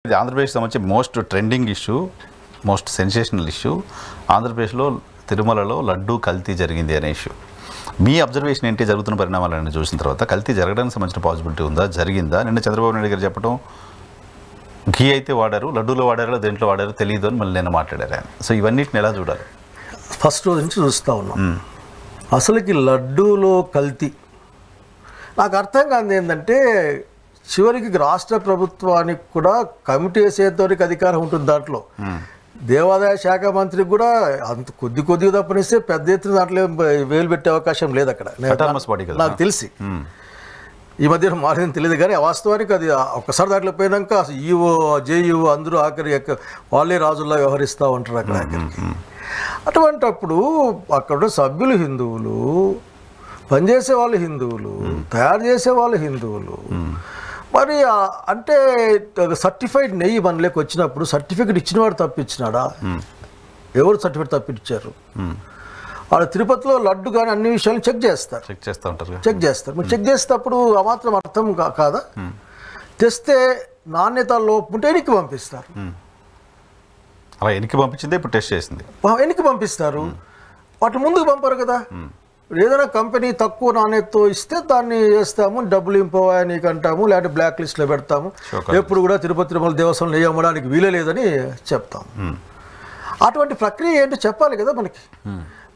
ఇది ఆంధ్రప్రదేశ్ సంబంధించి most trending issue, most sensational issue. ఆంధ్రప్రదేశ్లో తిరుమలలో లడ్డూ కల్తీ జరిగింది అనే ఇష్యూ. మీ అబ్జర్వేషన్ ఏంటి? జరుగుతున్న పరిణామాలను చూసిన తర్వాత కల్తీ జరగడానికి సంబంధించిన పాసిబిలిటీ ఉందా, జరిగిందా? నిన్న చంద్రబాబు నాయుడు గారు చెప్పడం ఘీ అయితే వాడారు, లడ్డూలో వాడారో దేంట్లో వాడారో తెలియదు అని మళ్ళీ నేను మాట్లాడారు ఆయన. సో ఇవన్నిటిని ఎలా చూడాలి? ఫస్ట్ రోజు నుంచి చూస్తూ ఉన్నాం. అసలుకి లడ్డూలో కల్తీ నాకు అర్థం కాదు ఏంటంటే, చివరికి రాష్ట్ర ప్రభుత్వానికి కూడా కమిటీ వేసేంతవరకు అధికారం ఉంటుంది. దాంట్లో దేవాదాయ శాఖ మంత్రికి కూడా అంత కొద్దిగా తప్పనిస్తే పెద్ద ఎత్తున దాంట్లో వేలు పెట్టే అవకాశం లేదు అక్కడ, నాకు తెలిసి. ఈ మధ్యన మారింది తెలియదు కానీ వాస్తవానికి అది ఒక్కసారి దాంట్లో పోయినాక ఈఓ జేఈఓ అందరూ ఆఖరి వాళ్ళే రాజుల్లా వ్యవహరిస్తూ ఉంటారు అక్కడ ఆఖరికి. అటువంటప్పుడు అక్కడ సభ్యులు హిందువులు, పనిచేసే వాళ్ళు హిందువులు, తయారు చేసే వాళ్ళు హిందువులు. మరి అంటే సర్టిఫైడ్ నెయ్యి మనలోకి వచ్చినప్పుడు సర్టిఫికెట్ ఇచ్చినవాడు తప్పించినాడా? ఎవరు సర్టిఫికెట్ తప్పించారు? వాళ్ళు తిరుపతిలో లడ్డు కానీ అన్ని విషయాలు చెక్ చేస్తారు, చెక్ చేస్తారు. మీరు చెక్ చేసేటప్పుడు ఆ మాత్రం అర్థం కాదా? తెస్తే నాణ్యత లోపం ఉంటే వెనక్కి పంపిస్తారు. అలా వెనక్కి పంపించిందే ఇప్పుడు టెస్ట్ చేసింది, వెనక్కి పంపిస్తారు. వాటి ముందుకు పంపరు కదా. ఏదైనా కంపెనీ తక్కువ నాణ్యతతో ఇస్తే దాన్ని చేస్తాము, డబ్బులు ఇంపోయా నీకు అంటాము, లేకపోతే బ్లాక్ లిస్ట్లో పెడతాము. ఎప్పుడు కూడా తిరుపతి తిరుమల దేవస్థానం నెయ్యి అమ్మడానికి వీలే లేదని చెప్తాము. అటువంటి ప్రక్రియ ఏంటో చెప్పాలి కదా మనకి.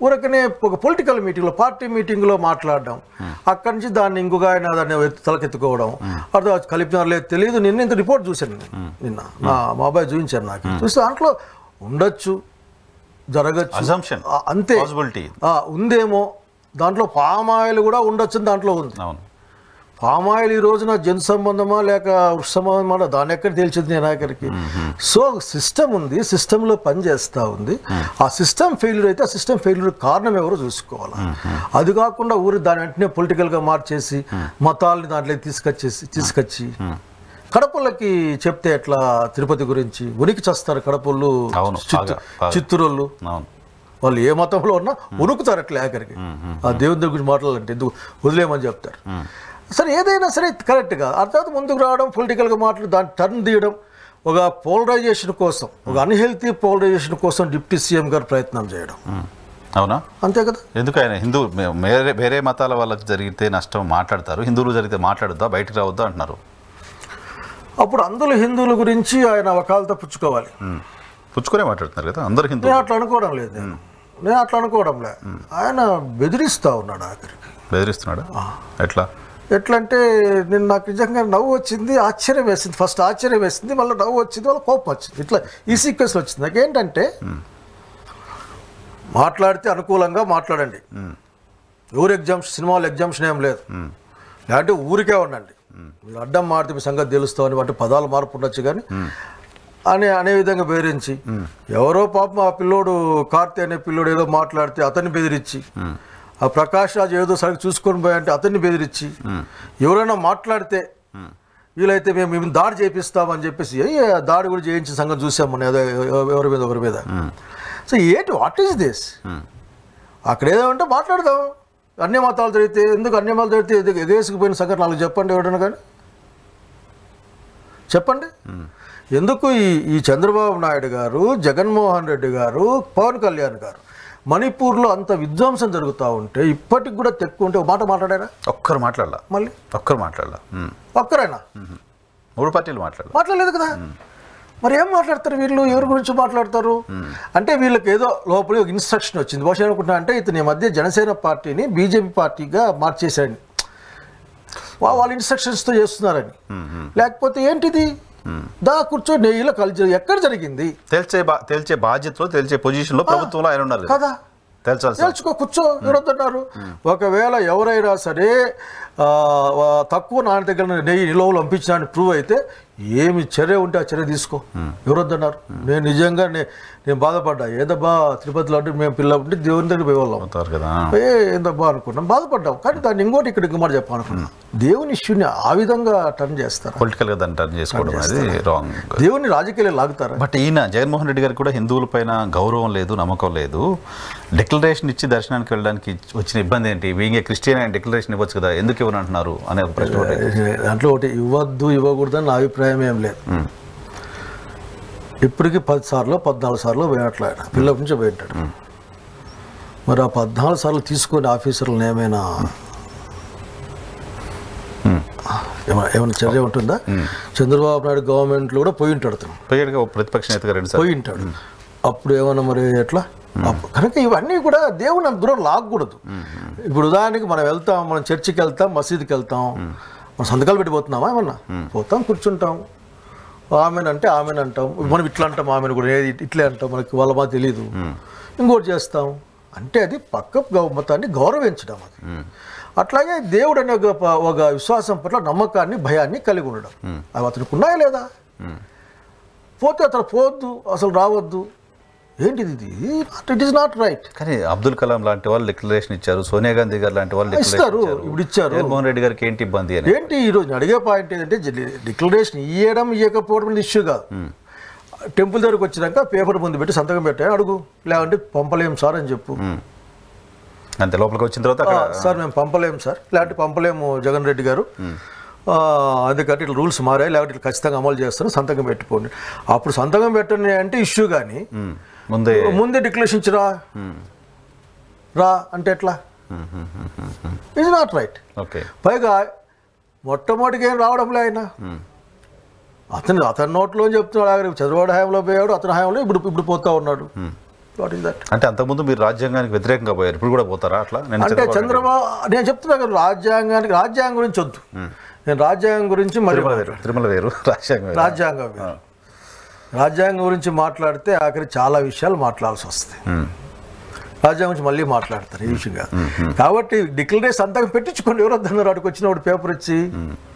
ఊరకనే ఒక పొలిటికల్ మీటింగ్లో, పార్టీ మీటింగ్లో మాట్లాడడం, అక్కడి నుంచి దాన్ని ఇంకొక ఆయన దాన్ని తలకెత్తుకోవడం, అర్థం కలిపినారు లేదు తెలియదు. నిన్న ఇంత రిపోర్ట్ చూశాను, నిన్న మా అబ్బాయి చూపించాను నాకు. చూస్తే దాంట్లో ఉండొచ్చు, జరగచ్చు, అంతే ఉందేమో. దాంట్లో పామాయిల్ కూడా ఉండొచ్చు, దాంట్లో ఉంది. పామాయిల్ ఈ రోజున జంతు సంబంధమా లేక వృక్ష సంబంధమా దాన్ని ఎక్కడ తేల్చింది నేను ఆఖరికి. సో సిస్టమ్ ఉంది, సిస్టంలో పనిచేస్తూ ఉంది. ఆ సిస్టమ్ ఫెయిల్యూర్ అయితే ఆ సిస్టమ్ ఫెయిల్యూర్ కారణం ఎవరో చూసుకోవాలి. అది కాకుండా దాని వెంటనే పొలిటికల్గా మార్చేసి మతాలని దాంట్లో తీసుకొచ్చి కడపలకి చెప్తే ఎట్లా? తిరుపతి గురించి ఉనికి చేస్తారు కడపళ్ళు, చిత్తూరోళ్ళు. వాళ్ళు ఏ మతంలో ఉన్నా ఉనుకుతారు అట్లా ఆఖరికి. ఆ దేవుని గురించి మాట్లాడాలంటే ఎందుకు వదిలేమని చెప్తారు. సరే ఏదైనా సరే కరెక్ట్గా ఆ తర్వాత ముందుకు రావడం, పొలిటికల్గా మాట్లాడి దాన్ని టర్న్ తీయడం, ఒక పోలరైజేషన్ కోసం, ఒక అన్హెల్తీ పోలరైజేషన్ కోసం డిప్యూటీ సీఎం గారు ప్రయత్నం చేయడం. అవునా? అంతే కదా. ఎందుకు ఆయన హిందూ వేరే మతాల వాళ్ళకి జరిగితే నష్టం మాట్లాడతారు, హిందువులు జరిగితే మాట్లాడొద్దా, బయటకు రావద్దా అంటున్నారు. అప్పుడు అందులో హిందువుల గురించి ఆయన వకాలతో పుచ్చుకునే మాట్లాడుతున్నారు కదా అందరు హిందువులు. నేను అట్లా అనుకోవడం లేదు, నేను అట్లా అనుకోవడం లేదు. ఆయన బెదిరిస్తూ ఉన్నాడు ఆఖరికి. బెదిరిస్తున్నాడా? ఎట్లా అంటే నేను నాకు నిజంగా నవ్వు వచ్చింది, ఆశ్చర్యం వేసింది. ఫస్ట్ ఆశ్చర్యం వేసింది, మళ్ళీ నవ్వు వచ్చింది, వాళ్ళ కోపం వచ్చింది. ఇట్లా ఈ సీక్వెన్స్ వచ్చింది. నాకేంటంటే మాట్లాడితే అనుకూలంగా మాట్లాడండి, ఎవరు ఎగ్జామ్షన్, సినిమాలో ఎగ్జామ్షన్ ఏం లేదు, లేదంటే ఊరికే ఉండండి. మీరు అడ్డం మారితే మీ సంగతి తెలుస్తామని అంటే పదాలు మార్పు ఉండొచ్చు కానీ అనే విధంగా బెదిరించి, ఎవరో పాపం ఆ పిల్లోడు కార్తీ అనే పిల్లోడు ఏదో మాట్లాడితే అతన్ని బెదిరించి, ఆ ప్రకాష్ రాజు ఏదో సరిగ్గా చూసుకొని పోయంటే అతన్ని బెదిరించి, ఎవరైనా మాట్లాడితే వీలైతే మేము దాడి చేపిస్తామని చెప్పేసి దాడి కూడా చేయించిన సంగతి చూసాం మనం, ఏదో ఒకరి మీద. So what is this? అక్కడ ఏదో ఉంటే మాట్లాడదాం. అన్ని మతాలు జరిగితే ఎందుకు, అన్ని మతాలు జరిగితే ఎగేసుకుపోయిన సంగతి నాకు చెప్పండి, ఎవడన్నా కానీ చెప్పండి. ఎందుకు ఈ చంద్రబాబు నాయుడు గారు, జగన్మోహన్ రెడ్డి గారు, పవన్ కళ్యాణ్ గారు మణిపూర్లో అంత విధ్వంసం జరుగుతూ ఉంటే ఇప్పటికి కూడా తెక్కు ఉంటే ఒక మాట మాట్లాడారా? ఒక్కరు మాట్లాడాల, మళ్ళీ ఒక్కరు మాట్లాడాల, ఒక్కరైనా? 3 పార్టీలు మాట్లాడలేదు కదా. మరి ఏం మాట్లాడతారు వీళ్ళు? ఎవరి గురించి మాట్లాడతారు? అంటే వీళ్ళకి ఏదో లోపలి ఒక ఇన్స్ట్రక్షన్ వచ్చింది. బహుశా అనుకుంటున్నా అంటే ఇతని మధ్య జనసేన పార్టీని బీజేపీ పార్టీగా మార్చేశారని, వాళ్ళ ఇన్స్ట్రక్షన్స్తో చేస్తున్నారని. లేకపోతే ఏంటిది? కూర్చో నెయ్యిలో కలిసి ఎక్కడ జరిగింది తేల్చే బాధ్యతలో, తేల్చే పొజిషన్లో ప్రభుత్వంలో ఆయన ఉన్నారు కదా. తెలుసుకో, కూర్చో, ఎవరొద్దన్నారు. ఒకవేళ ఎవరైనా సరే తక్కువ నాణ్యత దగ్గర నెయ్యి నిలువలు పంపించినాన్ని ప్రూవ్ అయితే ఏమి చర్య ఉంటే ఆ చర్య తీసుకో, ఎవరొద్దన్నారు. నేను నిజంగా నేను బాధపడ్డా. ఏదబ్బా తిరుపతిలో అంటే మేము పిల్ల ఉంటే దేవుని దగ్గర పోయేవాళ్ళం కదా, ఏందబ్బా అనుకున్నాం, బాధపడ్డాం. కానీ దాన్ని ఇంకోటి ఇక్కడ మాట చెప్పాలనుకున్నాం. దేవుని ఇష్యూని ఆ విధంగా టర్న్ చేస్తారు, పొలిటికల్గా దాన్ని టర్న్ చేసుకోవడం అనేది రాంగ్. దేవుని రాజకీయాలు లాగుతారు. బట్ ఈయన జగన్మోహన్ రెడ్డి గారికి కూడా హిందువుల పైన గౌరవం లేదు, నమ్మకం లేదు. డిక్లరేషన్ ఇచ్చి దర్శనానికి వెళ్ళడానికి వచ్చిన ఇబ్బంది ఏంటి? బీయింగ్ ఏ క్రిస్టియన్ ఆయన డిక్లరేషన్ ఇవ్వచ్చు కదా, ఎందుకు ఇవ్వనంటున్నారు అనే ఒక ప్రశ్న. దాంట్లో ఒకటి ఇవ్వద్దు ఇవ్వకూడదని నా అభిప్రాయం ఏం లేదు. ఇప్పటికి 10 సార్లు 14 సార్లు పోయినట్లు ఆయన పిల్లల నుంచి పోయింటాడు. మరి ఆ 14 సార్లు తీసుకొని ఆఫీసర్లను ఏమైనా చర్య ఉంటుందా? చంద్రబాబు నాయుడు గవర్నమెంట్లో కూడా పోయి ఉంటాడు అతను, ప్రతిపక్ష నేతగా పోయి ఉంటాడు. అప్పుడు ఏమన్నా మరి ఎట్లా? కనుక ఇవన్నీ కూడా దేవుని అంత దూరం లాగకూడదు. ఇప్పుడు ఉదాహరణకి మనం వెళ్తాం, మనం చర్చికి వెళ్తాం, మసీదుకి వెళ్తాం, మనం సంతకాలు పెట్టిపోతున్నామా? ఏమన్నా పోతాం, కూర్చుంటాం, ఆమెను అంటే ఆమెను అంటాం, మనం ఇట్లా అంటాం, ఆమెను కూడా ఇట్లే అంటాం, మనకి వాళ్ళ బాగా తెలీదు, ఇంకోటి చేస్తాం. అంటే అది పక్క మతాన్ని గౌరవించడం. అది అట్లాగే దేవుడు అనే ఒక విశ్వాసం పట్ల నమ్మకాన్ని, భయాన్ని కలిగి ఉండడం. అవి అతనికి ఉన్నాయా లేదా? పోతే అతను పోవద్దు, అసలు రావద్దు. ఏంటిది ఇది? It is not right. కానీ అబ్దుల్ కలాం లాంటి వాళ్ళు డిక్లరేషన్ ఇచ్చారు, సోనియా గాంధీ గారు లాంటి వాళ్ళు ఇస్తారు. ఇప్పుడు ఇచ్చారు. జగన్మోహన్ రెడ్డి గారికి ఏంటి ఇబ్బంది అని ఏంటి ఈరోజు అడిగే పాయింట్ ఏంటంటే, డిక్లరేషన్ ఇవ్వడం ఇవ్వకపోవడం ఇష్యూ కాదు. టెంపుల్ దగ్గరకు వచ్చినాక పేపర్ ముందు పెట్టి సంతకం పెట్టాను అడుగు, లేదంటే పంపలేము సార్ అని చెప్పు. అంతే. లోపలికి వచ్చిన తర్వాత సార్ మేము పంపలేము సార్, లేదంటే పంపలేము జగన్ రెడ్డి గారు, అందుకంటే ఇట్లా రూల్స్ మారాయి, లేకపోతే ఇట్లా ఖచ్చితంగా అమలు చేస్తాను, సంతకం పెట్టుకోండి. అప్పుడు సంతకం పెట్టండి అంటే ఇష్యూ. కానీ ముందే డిక్లరేషన్ ఇచ్చిరా రా అంటే ఎట్లా? It's not right. పైగా మొట్టమొదటికి ఏం రావడంలే ఆయన, అతని నోట్లో చెప్తున్నాడు. చంద్రబాబు హయాంలో పోయాడు, అతని హయాంలో ఇప్పుడు పోతా ఉన్నాడు. What is that? అంటే అంతకుముందు మీరు రాజ్యాంగానికి వ్యతిరేకంగా పోయారు, ఇప్పుడు కూడా పోతారా అట్లా? అంటే చంద్రబాబు, నేను చెప్తున్నా కదా, రాజ్యాంగం గురించి వద్దు. నేను రాజ్యాంగం గురించి తిరుమల వేరు, రాజ్యాంగం వేరు. రాజ్యాంగం గురించి మాట్లాడితే ఆఖరి చాలా విషయాలు మాట్లాడాల్సి వస్తాయి. రాజ్యాంగం గురించి మళ్ళీ మాట్లాడతారు, ఈ విషయం కాదు. కాబట్టి డిక్లరేషన్ సంతకం పెట్టించుకోండి. ఎవరు వద్దన్నారు? అక్కడికి వచ్చినప్పుడు పేపర్ ఇచ్చి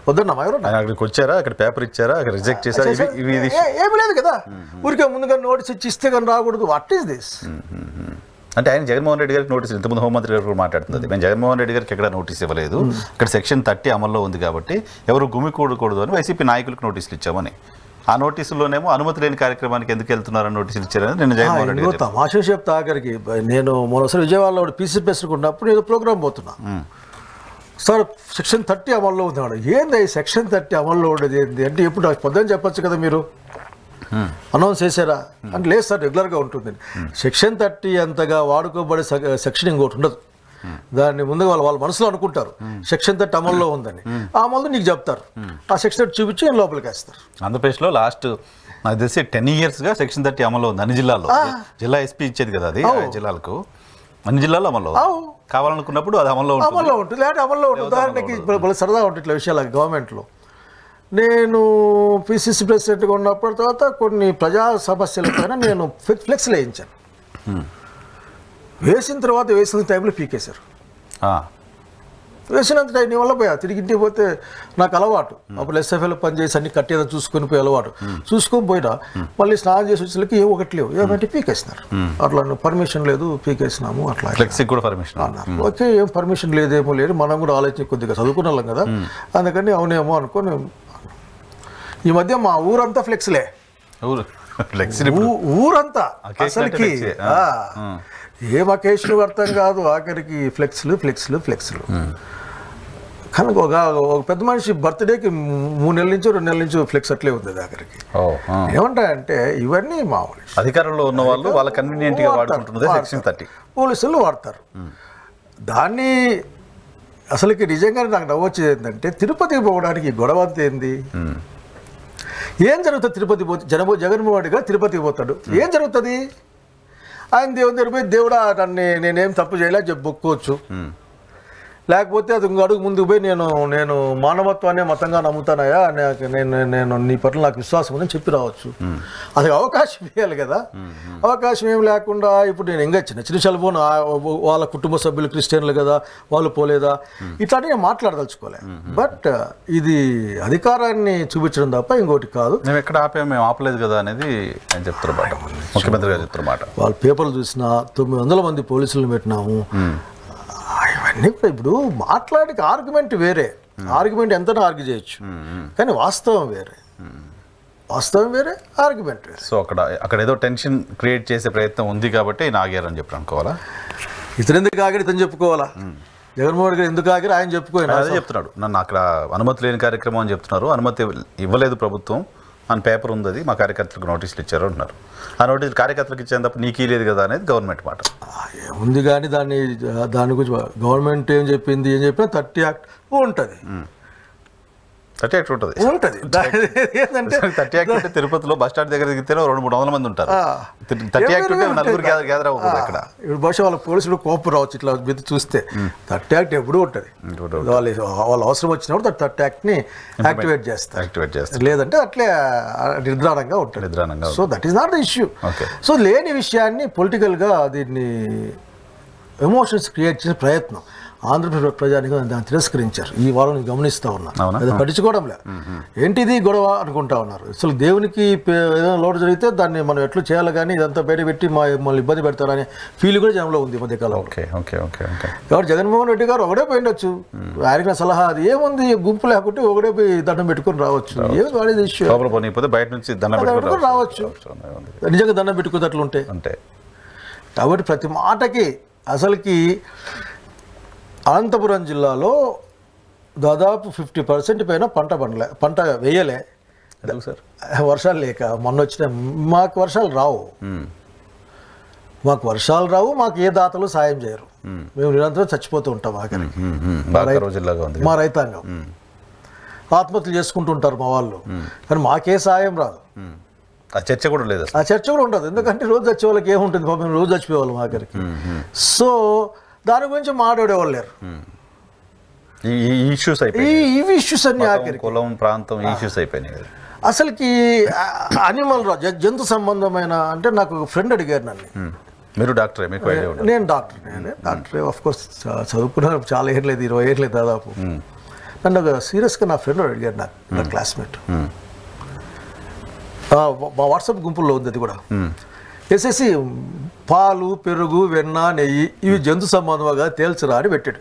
వద్దన్నామా? ఎవరు అక్కడికి వచ్చారా? అక్కడ పేపర్ ఇచ్చారా? అక్కడ రిజెక్ట్ చేశారా? ఏమి లేదు కదా. ఊరికే ముందుగా నోటీస్ ఇచ్చి ఇస్తే కానీ రాకూడదు. What is this? అంటే ఆయన జగన్మోహన్ రెడ్డి గారికి నోటీస్, ఇంతకుముందు హోంమంత్రి గారు కూడా మాట్లాడుతుంది, మేము జగన్మోహన్ రెడ్డి గారికి ఎక్కడ నోటీస్ ఇవ్వలేదు, ఇక్కడ సెక్షన్ 30 అమల్లో ఉంది కాబట్టి ఎవరు గుమికూడకూడదు అని వైసీపీ నాయకులకు నోటీసులు ఇచ్చామని. ఆ నోటీసుల్లోనేమో అనుమతి లేని కార్యక్రమానికి ఎందుకు వెళ్తున్నారని నోటీసులు ఇచ్చారని నేను జగన్మోహన్ రెడ్డి గారు తమాషా చెప్తా. ఆఖరికి నేను మొదటిసారి విజయవాడలో పీసీ ప్రెసిడెంట్ ఉన్నప్పుడు ఏదో ప్రోగ్రామ్ పోతున్నా, సార్ సెక్షన్ 30 అమల్లో ఉన్నాడు. ఏంది సెక్షన్ 30 అమల్లో ఉండేది ఏంటి అంటే, ఎప్పుడు పొద్దున్న చెప్పచ్చు కదా మీరు, అనౌన్స్ చేశారా అంటే, లేదు సార్ రెగ్యులర్గా ఉంటుంది. సెక్షన్ 30 అంతగా వాడుకోబడే సెక్షన్ ఇంకోటి ఉండదు. దాన్ని ముందుగా వాళ్ళ మనసులో అనుకుంటారు సెక్షన్ 30 అమల్లో ఉందని. ఆ అమలు నీకు చెప్తారు, ఆ సెక్షన్ 30 చూపించి నేను లోపలికి వేస్తారు. ఆంధ్రప్రదేశ్లో లాస్ట్ నాకు తెలిసి 10 yearsగా సెక్షన్ 30 అమల్లో ఉంది అన్ని జిల్లాల్లో. జిల్లా ఎస్పీ ఇచ్చేది కదా అది జిల్లాలకు, అన్ని జిల్లాల్లో అమల్లో కావాలనుకున్నప్పుడు అది అమల్లో ఉంటుంది. లేదంటే అమల్లో ఉంటుంది. ఉదాహరణకి సరదా ఉంటుంది ఇట్లా విషయాలు. గవర్నమెంట్లో నేను పిసిసి ప్రెసిడెంట్గా ఉన్నప్పటి తర్వాత కొన్ని ప్రజా సమస్యల పైన నేను ఫ్లెక్స్లు వేయించాను. వేసిన తర్వాత వేసిన టైంలో పీకేశారు. వేసినంత టైం నీ వల్ల పోయా, తిరిగి ఇంటికి పోతే నాకు అలవాటు. అప్పుడు ఎస్ఎఫ్ఐలో పనిచేసి అన్ని కట్టేదో చూసుకొని పోయి అలవాటు. చూసుకొని పోయినా మళ్ళీ స్నానం చేసి వచ్చేసరికి ఏ ఒకటి లేవు, ఏమంటే పీకేసినారు. అట్లా పర్మిషన్ లేదు, పీకేసినాము అట్లా అన్నారు. ఓకే, ఏం పర్మిషన్ లేదేమో లేదు, మనం కూడా ఆలోచించి కొద్దిగా చదువుకున్న వాళ్ళం కదా, అందుకని అవునేమో అనుకొని. ఈ మధ్య మా ఊరంతా ఫ్లెక్స్లే, ఊరంతా అసలుకి ఏం అకేషన్ అర్థం కాదు. ఆఖరికి ఫ్లెక్స్లు. కానీ ఒక పెద్ద మనిషి బర్త్డేకి 3 నెలల నుంచి 2 నెలల నుంచి ఫ్లెక్స్ అట్లే ఉంది ఆఖరికి. ఏమంటాయంటే ఇవన్నీ మామూలు అధికారంలో ఉన్న వాళ్ళు వాళ్ళ కన్వీనియంట్గా వాడుకుంటున్నది సెక్షన్ 30 పోలీసులు వాడతారు దాన్ని. అసలుకి నిజంగా నాకు నవ్వొచ్చేది ఏంటంటే, తిరుపతికి పోవడానికి గొడవ అంతా ఏంది? ఏం జరుగుతుంది? తిరుపతి పోతే జగన్మోహన్ రెడ్డి గారు తిరుపతికి పోతాడు, ఏం జరుగుతుంది? ఆయన దేవుని దగ్గర పోయి, దేవుడా నేనేం తప్పు చేయలే చెప్పి మొక్కుకోవచ్చు. లేకపోతే అది ఇంకో అడుగు ముందుకు పోయి, నేను మానవత్వాన్ని మతంగా నమ్ముతానయా, నేను నీ పట్ల నాకు విశ్వాసం ఉందని చెప్పి రావచ్చు. అది అవకాశం ఇవ్వాలి కదా. అవకాశం ఏం లేకుండా ఇప్పుడు నేను ఇంకా చిన్న విషయాలు పోను, వాళ్ళ కుటుంబ సభ్యులు క్రిస్టియన్లు కదా, వాళ్ళు పోలేదా, ఇట్లాంటివి నేను మాట్లాడదలుచుకోలే. బట్ ఇది అధికారాన్ని చూపించడం తప్ప ఇంకోటి కాదు. మేము ఎక్కడ ఆపాము, మేము ఆపలేదు కదా అనేది ఆయన చెప్తున్నమాట, ముఖ్యమంత్రి గారు చెప్తున్నమాట. వాళ్ళు పేపర్లు చూసినా 900 మంది పోలీసులను పెట్టినాము. ఇవన్నీ ఇప్పుడు మాట్లాడే ఆర్గ్యుమెంట్ వేరే, ఆర్గ్యుమెంట్ ఎంతనో ఆర్గ్యూ చేయొచ్చు, కానీ వాస్తవం వేరే, ఆర్గ్యుమెంట్ వేరే. సో అక్కడ ఏదో టెన్షన్ క్రియేట్ చేసే ప్రయత్నం ఉంది కాబట్టి ఆయన ఆగారని చెప్పి అనుకోవాలా? ఇతను ఎందుకు ఆగారు ఇతను చెప్పుకోవాలా? జగన్మోహన్ గారు ఎందుకు ఆగారు ఆయన చెప్పుకోవాలి. అదే చెప్తున్నాడు, నన్ను అక్కడ అనుమతి లేని కార్యక్రమం అని చెప్తున్నారు, అనుమతి ఇవ్వలేదు ప్రభుత్వం, అని పేపర్ ఉంది, అది మా కార్యకర్తలకు నోటీసులు ఇచ్చారు అంటున్నారు. ఆ నోటీసులు కార్యకర్తలకు ఇచ్చేందుకు నీకు లేదు కదా అనేది గవర్నమెంట్ మాట. ఉంది కానీ దాని గురించి గవర్నమెంట్ ఏం చెప్పినా 30 యాక్ట్ ఉంటుంది. 30 యాక్ట్ ఉంటుంది. ఏంటంటే 30 యాక్ట్ ఉంటే తిరుపతిలో బస్ స్టాండ్ దగ్గర దిగితే 200-300 మంది ఉంటారు. 30 యాక్ట్ ఉంటే నలుగురు గ్యాదర్ అవ్వకూడదు అక్కడ. ఇప్పుడు బహుశా వాళ్ళ పోలీసులు కోపం రావచ్చు ఇట్లా మీద చూస్తే. 30 యాక్ట్ ఎప్పుడూ ఉంటుంది. వాళ్ళ అవసరం వచ్చినప్పుడు 30 యాక్ట్ని యాక్టివేట్ చేస్తారు. లేదంటే అట్లే నిర్ధారణంగా ఉంటుంది. So that is not the issue. So లేని విషయాన్ని పొలిటికల్గా దీన్ని ఎమోషన్స్ క్రియేట్ చేసే ప్రయత్నం ఆంధ్రప్రదేశ్ ప్రజానికం దాన్ని తిరస్కరించారు. ఈ వారం గమనిస్తూ ఉన్నారు, అది పట్టించుకోవడం లేదు. ఏంటిది గొడవ అనుకుంటా ఉన్నారు. అసలు దేవునికి ఏదైనా లోటు జరిగితే దాన్ని మనం ఎట్లా చేయాలి, కానీ ఇదంతా బయట పెట్టి మమ్మల్ని ఇబ్బంది పెడతారనే ఫీల్ కూడా జనంలో ఉంది మధ్యకాలం. కాబట్టి జగన్మోహన్ రెడ్డి గారు ఒకడే పోయిండొచ్చు, ఆయనకి సలహా అది ఏముంది, గుంపు లేకుంటే ఒకడే పోయి దండం పెట్టుకుని రావచ్చు. ఏమి వాడేది ఇష్యూ, బయట నుంచి దండం పెట్టుకుని రావచ్చు. నిజంగా దండం పెట్టుకుని అట్లా ఉంటే. కాబట్టి ప్రతి మాటకి అసలుకి అనంతపురం జిల్లాలో దాదాపు 50% పైన పంట వేయలే సార్. వర్షాలు లేక. మొన్న వచ్చిన మాకు వర్షాలు రావు, మాకు ఏ దాతలు సాయం చేయరు. మేము నిరంతరం చచ్చిపోతూ ఉంటాం. ఆఖరికి మా రైతాంగం ఆత్మహత్యలు చేసుకుంటూ ఉంటారు మా వాళ్ళు, కానీ మాకే సాయం రాదు. ఆ చర్చ కూడా లేదు, ఉండదు. ఎందుకంటే రోజు చచ్చే వాళ్ళకి ఏముంటుంది, పాపం రోజు చచ్చిపోయేవాళ్ళం ఆఖరికి. సో దాని గురించి మాట్లాడేవాళ్ళు లేరు. ఈ ఇష్యూస్ అన్ని ఆఖరికి కులం ప్రాంతం ఇష్యూస్ అయిపోయినాయి. అసలుకి అనిమల్ జంతు సంబంధమైన అంటే నాకు ఫ్రెండ్ అడిగారు నన్ను. మీరు డాక్టరే? మీకు నేను డాక్టరే ఆఫ్ కోర్స్, చదువుకున్నాను చాలా ఏం లేదు, 20 ఏళ్ళు దాదాపు. నన్ను ఒక సీరియస్గా నా ఫ్రెండ్ అడిగారు, నా క్లాస్మేట్. మా వాట్సాప్ గుంపుల్లో ఉంది అది కూడా. వేసేసి పాలు, పెరుగు, వెన్న, నెయ్యి ఇవి జంతు సంబంధంగా తేల్చరా అని పెట్టాడు.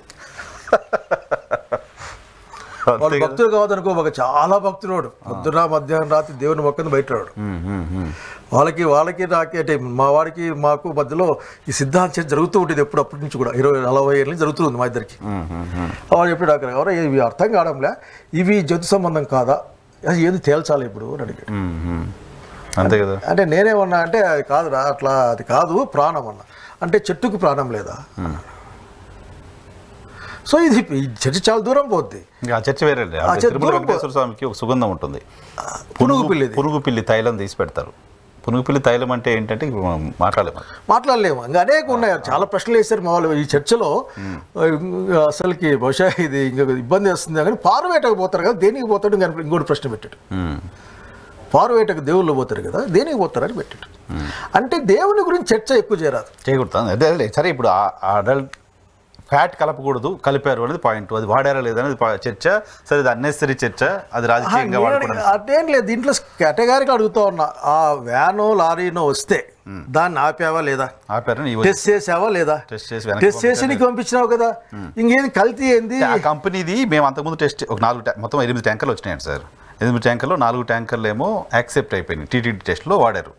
వాడు భక్తులు కావద్దనుకో, ఒక చాలా భక్తుడు, పొద్దున మధ్యాహ్నం రాత్రి దేవుని మొక్కని బయటరాడు. వాళ్ళకి నాకే అంటే మా వాడికి మాకు మధ్యలో ఈ సిద్ధాంతం జరుగుతూ ఉంటుంది అప్పటి నుంచి కూడా. 20-40 ఏళ్ళ నుంచి జరుగుతుంది మా ఇద్దరికి. వాడు చెప్పాడు, అక్కడ ఎవరో ఇవి అర్థం కావడంలే, ఇవి జంతు సంబంధం కాదా, అది ఏది తేల్చాలి ఇప్పుడు అని అడిగాడు. అంతే కదా. అంటే నేనేమన్నా అంటే అది కాదురా, అట్లా అది కాదు, ప్రాణం అన్నా. అంటే చెట్టుకు ప్రాణం లేదా? సో ఇది చర్చ చాలా దూరం పోద్ది. ఆ చర్చ వేరే. వెంకటేశ్వర స్వామికి ఒక సుగంధం ఉంటుంది, పునుగు పిల్లి తైలం తీసి పెడతారు. పునుగు పిల్లి తైలం అంటే ఏంటంటే మాట్లాడలేము. ఇంకా అనేక ఉన్నాయి, చాలా ప్రశ్నలు వేశారు మా వాళ్ళు ఈ చర్చలో. అసలుకి బహుశా ఇది ఇంకా ఇబ్బంది వస్తుంది కానీ పారువేటకు పోతారు కదా, దేనికి పోతాడు ఇంకోటి ప్రశ్న పెట్టాడు. పారువేటకు దేవుళ్ళు పోతారు కదా, దేనికి పోతారని పెట్టాడు. అంటే దేవుని గురించి చర్చ ఎక్కువ చేయకూడదు. అదే సరే, ఇప్పుడు అడల్ట్ ఫ్యాట్ కలపకూడదు, కలిపారు అనేది పాయింట్. అది వాడారా లేదనేది చర్చ. సరే, అది అన్నెసరీ చర్చ, అది రాజకీయంగా అదేం లేదు. దీంట్లో కేటగిరీగా అడుగుతా ఉన్నా, ఆ వ్యానో లారీనో వస్తే దాన్ని ఆపావా లేదా, టెస్ట్ చేసావా లేదా, టెస్ట్ చేసి నీకు పంపించినావు కదా, ఇంకేంది కల్తీ ఏంది? ఆ కంపెనీది మేము అంతకుముందు టెస్ట్ ఒక 4 మొత్తం 8 ట్యాంకర్లు వచ్చినాయండి సార్. 8 ట్యాంకర్లో 4 ట్యాంకర్లు ఏమో యాక్సెప్ట్ అయిపోయినాయి, టీటీడీ టెస్ట్లో వాడారు.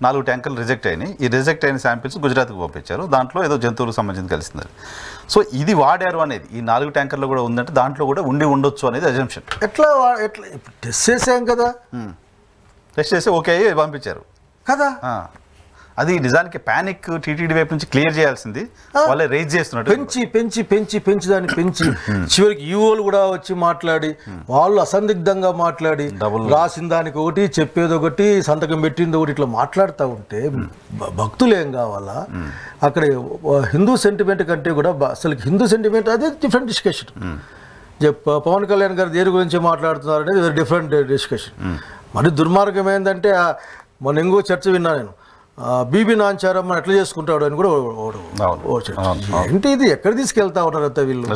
4 ట్యాంకర్లు రిజెక్ట్ అయినాయి. ఈ రిజెక్ట్ అయిన శాంపిల్స్ గుజరాత్కి పంపించారు. దాంట్లో ఏదో జంతువులకు సంబంధించి కలిసింది. సో ఇది వాడారు అనేది ఈ 4 ట్యాంకర్లు కూడా ఉందంటే దాంట్లో కూడా ఉండొచ్చు అనేది అజంప్షన్. ఎట్లా టెస్ట్ చేసాం కదా, టెస్ట్ చేసి ఓకే పంపించారు కదా. అది నిజానికి ప్యానిక్ టీటీడీ వైపు నుంచి క్లియర్ చేయాల్సింది, వాళ్ళే రేజ్ చేస్తున్నట్టు పెంచి దాన్ని పెంచి చివరికి ఈఓలు కూడా వచ్చి మాట్లాడి, వాళ్ళు అసందిగ్ధంగా మాట్లాడి, రాసిన దానికి ఒకటి, చెప్పేది ఒకటి, సంతకం పెట్టింది ఒకటి, ఇట్లా మాట్లాడుతూ ఉంటే భక్తులు ఏం కావాలా? అక్కడ హిందూ సెంటిమెంట్ కంటే కూడా అసలు హిందూ సెంటిమెంట్ అదే డిఫరెంట్ డిస్కషన్. పవన్ కళ్యాణ్ గారు దేని గురించి మాట్లాడుతున్నారు అనేది వెరీ డిఫరెంట్ డిస్కషన్. మరి దుర్మార్గం ఏంటంటే మొన్న ఇంకో చర్చ విన్నా నేను, బీబీ నాంచారం ఎట్లా చేసుకుంటాడు అని కూడా ఏంటి ఇది, ఎక్కడ తీసుకెళ్తా ఉన్నారు అంతా వీళ్ళు.